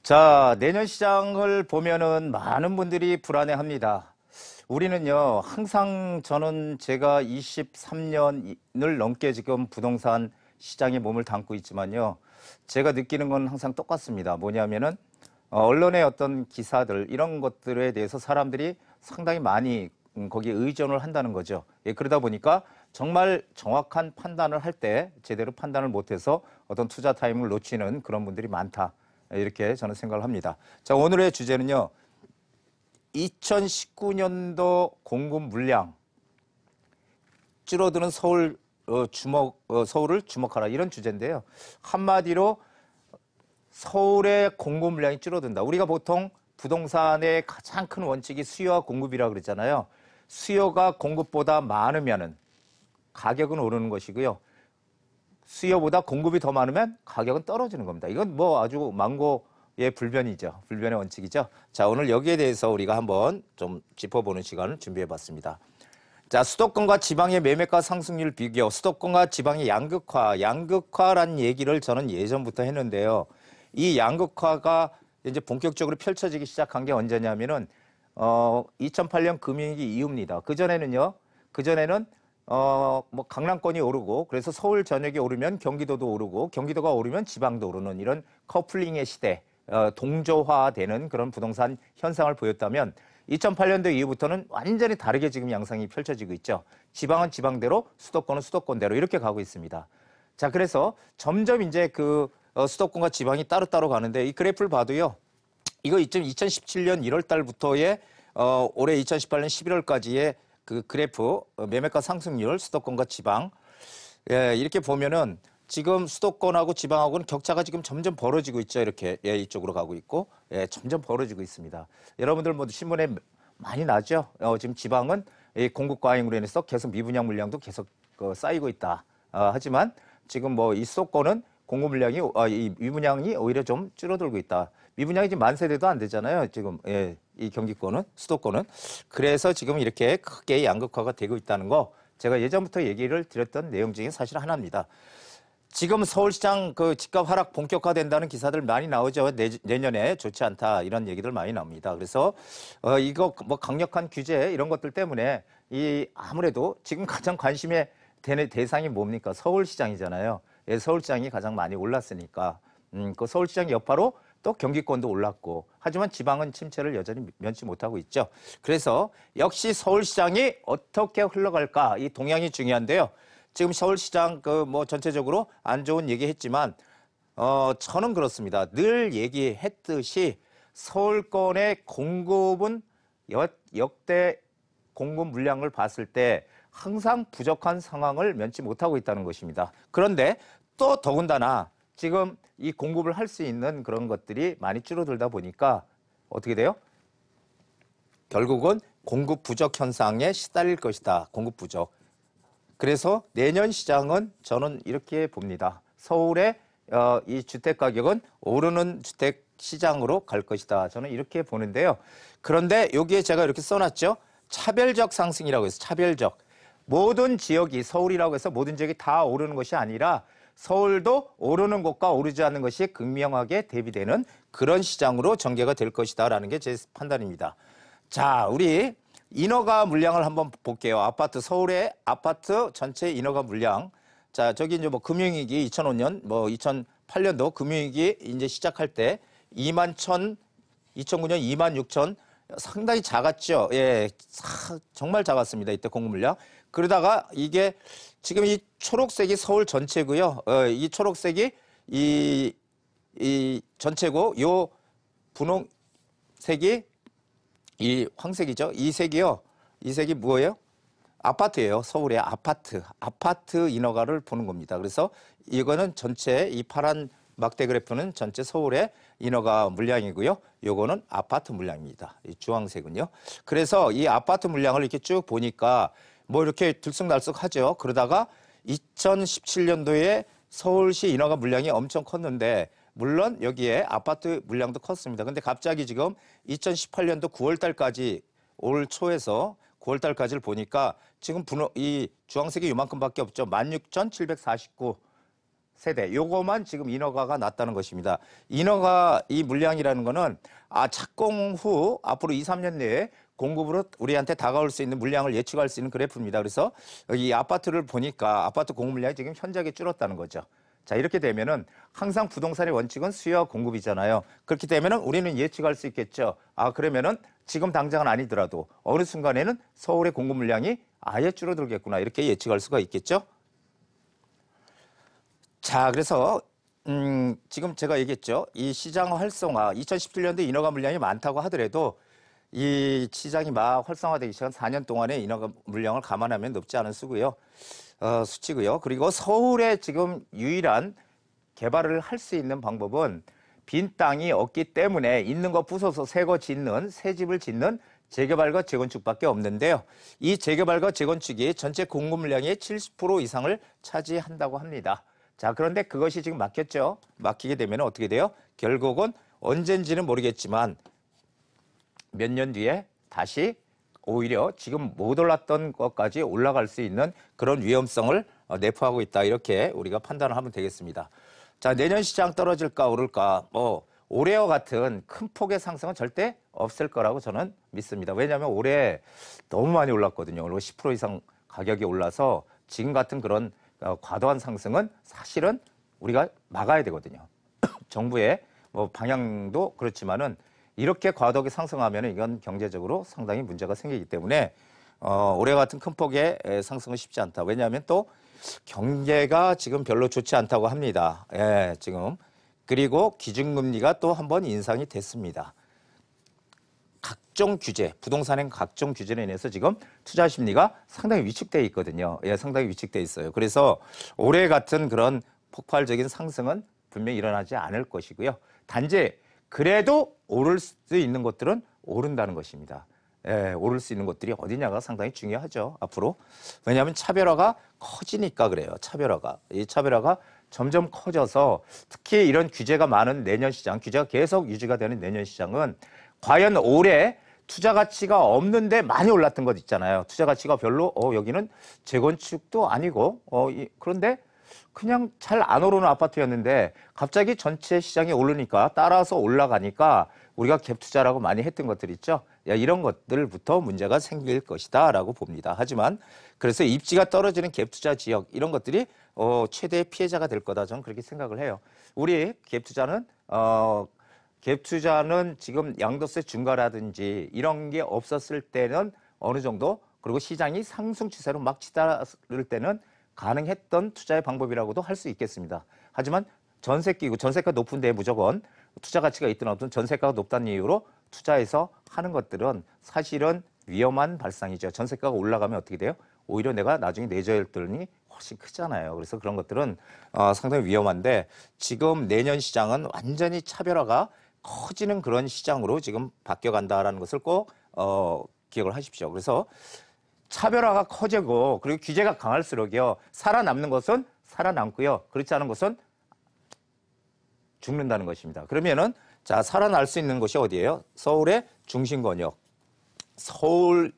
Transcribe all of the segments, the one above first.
자, 내년 시장을 보면은 많은 분들이 불안해합니다. 우리는요, 항상 저는 제가 23년을 넘게 지금 부동산 시장에 몸을 담고 있지만요, 제가 느끼는 건 항상 똑같습니다. 뭐냐면은, 언론의 어떤 기사들, 이런 것들에 대해서 사람들이 상당히 많이 거기에 의존을 한다는 거죠. 예, 그러다 보니까 정말 정확한 판단을 할 때 제대로 판단을 못해서 어떤 투자 타임을 놓치는 그런 분들이 많다. 이렇게 저는 생각을 합니다. 자, 오늘의 주제는요. 2019년도 공급 물량 줄어드는 서울을 주목하라 이런 주제인데요. 한마디로 서울의 공급 물량이 줄어든다. 우리가 보통 부동산의 가장 큰 원칙이 수요와 공급이라고 그러잖아요. 수요가 공급보다 많으면은 가격은 오르는 것이고요. 수요보다 공급이 더 많으면 가격은 떨어지는 겁니다. 이건 뭐 아주 망고의 불변이죠. 불변의 원칙이죠. 자, 오늘 여기에 대해서 우리가 한번 좀 짚어보는 시간을 준비해 봤습니다. 자, 수도권과 지방의 매매가 상승률 비교, 수도권과 지방의 양극화라는 얘기를 저는 예전부터 했는데요. 이 양극화가 이제 본격적으로 펼쳐지기 시작한 게 언제냐면은 2008년 금융위기 이후입니다. 그전에는 뭐 강남권이 오르고 그래서 서울 전역이 오르면 경기도도 오르고 경기도가 오르면 지방도 오르는 이런 커플링의 시대, 동조화되는 그런 부동산 현상을 보였다면 2008년도 이후부터는 완전히 다르게 지금 양상이 펼쳐지고 있죠. 지방은 지방대로, 수도권은 수도권대로 이렇게 가고 있습니다. 자, 그래서 점점 이제 수도권과 지방이 따로따로 가는데 이 그래프를 봐도요. 이거 2017년 1월 달부터의 올해 2018년 11월까지의 그 그래프 매매가 상승률 수도권과 지방 이렇게 보면은 지금 수도권하고 지방하고는 격차가 지금 점점 벌어지고 있죠. 이렇게 이쪽으로 가고 있고 점점 벌어지고 있습니다. 여러분들 모두 신문에 많이 나죠. 지금 지방은 이 공급 과잉으로 인해서 계속 미분양 물량도 계속 쌓이고 있다. 하지만 지금 뭐 이 수도권은 공급 물량이 이 미분양이 오히려 좀 줄어들고 있다. 미분양이 지금 만 세대도 안 되잖아요. 지금 이 경기권은 수도권은 그래서 지금 이렇게 크게 양극화가 되고 있다는 거 제가 예전부터 얘기를 드렸던 내용 중에 사실 하나입니다. 지금 서울시장 그 집값 하락 본격화된다는 기사들 많이 나오죠. 내년에 좋지 않다 이런 얘기들 많이 나옵니다. 그래서 이거 뭐 강력한 규제 이런 것들 때문에 이 아무래도 지금 가장 관심의 되는 대상이 뭡니까? 서울시장이잖아요. 예, 서울시장이 가장 많이 올랐으니까 그 서울시장 여파로 또 경기권도 올랐고 하지만 지방은 침체를 여전히 면치 못하고 있죠. 그래서 역시 서울시장이 어떻게 흘러갈까 이 동향이 중요한데요. 지금 서울시장 뭐 전체적으로 안 좋은 얘기했지만 저는 그렇습니다. 늘 얘기했듯이 서울권의 공급은 역대 공급 물량을 봤을 때 항상 부족한 상황을 면치 못하고 있다는 것입니다. 그런데 또 더군다나 지금 이 공급을 할 수 있는 그런 것들이 많이 줄어들다 보니까 어떻게 돼요? 결국은 공급 부족 현상에 시달릴 것이다. 공급 부족. 그래서 내년 시장은 저는 이렇게 봅니다. 서울의 이 주택 가격은 오르는 주택 시장으로 갈 것이다. 저는 이렇게 보는데요. 그런데 여기에 제가 이렇게 써놨죠. 차별적 상승이라고 해서 차별적. 모든 지역이 서울이라고 해서 모든 지역이 다 오르는 것이 아니라 서울도 오르는 곳과 오르지 않는 것이 극명하게 대비되는 그런 시장으로 전개가 될 것이다라는 게 제 판단입니다. 자, 우리 인허가 물량을 한번 볼게요. 서울의 아파트 전체 인허가 물량. 자, 저기 이제 뭐 금융위기 2005년, 뭐 2008년도 금융위기 이제 시작할 때 2009년 2만 6천 상당히 작았죠. 예, 정말 작았습니다. 이때 공급 물량. 그러다가 이게 지금 이 초록색이 서울 전체고요. 이 초록색이 이 전체고 요 분홍색이 이 황색이죠. 이 색이요. 이 색이 뭐예요? 아파트예요. 서울의 아파트 인허가를 보는 겁니다. 그래서 이거는 전체 이 파란 막대 그래프는 전체 서울의 인허가 물량이고요. 요거는 아파트 물량입니다. 이 주황색은요. 그래서 이 아파트 물량을 이렇게 쭉 보니까 뭐 이렇게 들쑥날쑥하죠. 그러다가 2017년도에 서울시 인허가 물량이 엄청 컸는데 물론 여기에 아파트 물량도 컸습니다. 근데 갑자기 지금 2018년도 9월 달까지 올 초에서 9월 달까지를 보니까 지금 이 주황색이 요만큼밖에 없죠. 16,749. 세대 요거만 지금 인허가가 났다는 것입니다. 인허가 이 물량이라는 거는 착공 후 앞으로 2, 3년 내에 공급으로 우리한테 다가올 수 있는 물량을 예측할 수 있는 그래프입니다. 그래서 이 아파트를 보니까 아파트 공급 물량이 지금 현저하게 줄었다는 거죠. 자, 이렇게 되면은 항상 부동산의 원칙은 수요와 공급이잖아요. 그렇게 되면은 우리는 예측할 수 있겠죠. 그러면은 지금 당장은 아니더라도 어느 순간에는 서울의 공급 물량이 아예 줄어들겠구나. 이렇게 예측할 수가 있겠죠. 자, 그래서 지금 제가 얘기했죠. 이 시장 활성화, 2017년도 인허가 물량이 많다고 하더라도 이 시장이 막 활성화되기 시작한 4년 동안의 인허가 물량을 감안하면 높지 않은 수치고요. 그리고 서울에 지금 유일한 개발을 할 수 있는 방법은 빈 땅이 없기 때문에 있는 거 부숴서 새 거 짓는, 새 집을 짓는 재개발과 재건축밖에 없는데요. 이 재개발과 재건축이 전체 공급 물량의 70% 이상을 차지한다고 합니다. 자, 그런데 그것이 지금 막혔죠. 막히게 되면 어떻게 돼요? 결국은 언젠지는 모르겠지만 몇 년 뒤에 다시 오히려 지금 못 올랐던 것까지 올라갈 수 있는 그런 위험성을 내포하고 있다. 이렇게 우리가 판단을 하면 되겠습니다. 자, 내년 시장 떨어질까 오를까 올해와 같은 큰 폭의 상승은 절대 없을 거라고 저는 믿습니다. 왜냐하면 올해 너무 많이 올랐거든요. 올해 10% 이상 가격이 올라서 지금 같은 그런 과도한 상승은 사실은 우리가 막아야 되거든요. 정부의 방향도 그렇지만은 이렇게 과도하게 상승하면 이건 경제적으로 상당히 문제가 생기기 때문에 올해 같은 큰 폭의 상승은 쉽지 않다. 왜냐하면 또 경제가 지금 별로 좋지 않다고 합니다. 예, 지금. 그리고 기준금리가 또 한 번 인상이 됐습니다. 각종 규제, 부동산행 각종 규제로 인해서 지금 투자 심리가 상당히 위축되어 있거든요. 예, 상당히 위축되어 있어요. 그래서 올해 같은 그런 폭발적인 상승은 분명히 일어나지 않을 것이고요. 단지 그래도 오를 수 있는 것들은 오른다는 것입니다. 예, 오를 수 있는 것들이 어디냐가 상당히 중요하죠. 앞으로. 왜냐하면 차별화가 커지니까 그래요. 차별화가. 이 차별화가 점점 커져서 특히 이런 규제가 많은 내년 시장, 규제가 계속 유지가 되는 내년 시장은 과연 올해 투자 가치가 없는데 많이 올랐던 것 있잖아요. 투자 가치가 별로 여기는 재건축도 아니고 그런데 그냥 잘 안 오르는 아파트였는데 갑자기 전체 시장이 오르니까 따라서 올라가니까 우리가 갭 투자라고 많이 했던 것들 있죠. 이런 것들부터 문제가 생길 것이다 라고 봅니다. 하지만 그래서 입지가 떨어지는 갭 투자 지역 이런 것들이 최대의 피해자가 될 거다 저는 그렇게 생각을 해요. 우리 갭 투자는 지금 양도세 중과라든지 이런 게 없었을 때는 어느 정도 그리고 시장이 상승 추세로 막 치달을 때는 가능했던 투자의 방법이라고도 할 수 있겠습니다. 하지만 전세 끼고 전세가 높은데 무조건 투자 가치가 있든 없든 전세가가 높다는 이유로 투자해서 하는 것들은 사실은 위험한 발상이죠. 전세가가 올라가면 어떻게 돼요? 오히려 내가 나중에 내저율들이 훨씬 크잖아요. 그래서 그런 것들은 상당히 위험한데 지금 내년 시장은 완전히 차별화가 커지는 그런 시장으로 지금 바뀌어간다라는 것을 꼭 기억을 하십시오. 그래서 차별화가 커지고 그리고 규제가 강할수록요. 살아남는 것은 살아남고요. 그렇지 않은 것은 죽는다는 것입니다. 그러면은 자 살아날 수 있는 곳이 어디예요? 서울의 중심권역. 서울이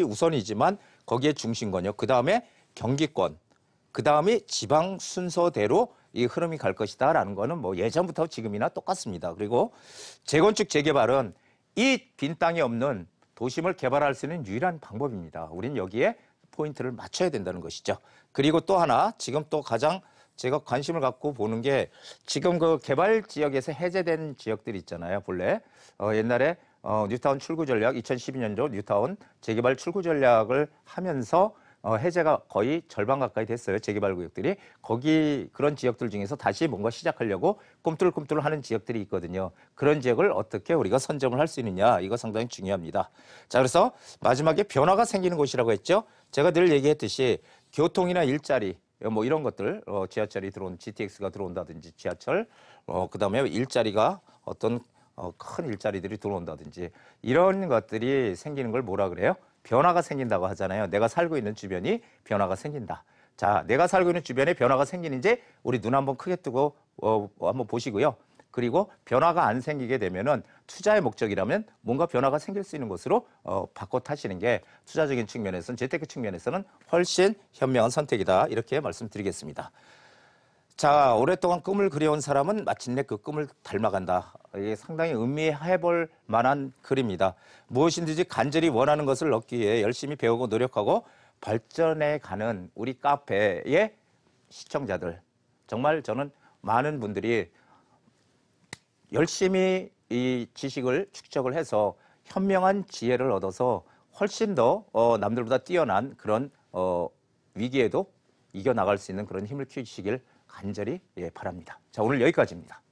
우선이지만 거기에 중심권역. 그 다음에 경기권. 그 다음에 지방 순서대로 이 흐름이 갈 것이다라는 거는 뭐 예전부터 지금이나 똑같습니다. 그리고 재건축 재개발은 이 빈 땅이 없는 도심을 개발할 수 있는 유일한 방법입니다. 우리는 여기에 포인트를 맞춰야 된다는 것이죠. 그리고 또 하나 지금 또 가장 제가 관심을 갖고 보는 게 지금 그 개발 지역에서 해제된 지역들이 있잖아요. 본래 옛날에 뉴타운 출구 전략 2012년도 뉴타운 재개발 출구 전략을 하면서 해제가 거의 절반 가까이 됐어요. 재개발 구역들이. 거기 그런 지역들 중에서 다시 뭔가 시작하려고 꿈틀꿈틀 하는 지역들이 있거든요. 그런 지역을 어떻게 우리가 선점을 할 수 있느냐. 이거 상당히 중요합니다. 자, 그래서 마지막에 변화가 생기는 곳이라고 했죠. 제가 늘 얘기했듯이 교통이나 일자리 뭐 이런 것들 지하철이 들어온 GTX가 들어온다든지 지하철 그다음에 일자리가 어떤 큰 일자리들이 들어온다든지 이런 것들이 생기는 걸 뭐라 그래요? 변화가 생긴다고 하잖아요. 내가 살고 있는 주변이 변화가 생긴다. 자, 내가 살고 있는 주변에 변화가 생기는지 우리 눈 한번 크게 뜨고 한번 보시고요. 그리고 변화가 안 생기게 되면은 투자의 목적이라면 뭔가 변화가 생길 수 있는 곳으로 바꿔 타시는 게 투자적인 측면에서는 재테크 측면에서는 훨씬 현명한 선택이다. 이렇게 말씀드리겠습니다. 자, 오랫동안 꿈을 그려온 사람은 마침내 그 꿈을 닮아간다. 이게 상당히 의미해볼 만한 글입니다. 무엇이든지 간절히 원하는 것을 얻기 위해 열심히 배우고 노력하고 발전해가는 우리 카페의 시청자들. 정말 저는 많은 분들이 열심히 이 지식을 축적을 해서 현명한 지혜를 얻어서 훨씬 더 남들보다 뛰어난 그런 위기에도 이겨나갈 수 있는 그런 힘을 키우시길 간절히 바랍니다. 자, 오늘 여기까지입니다.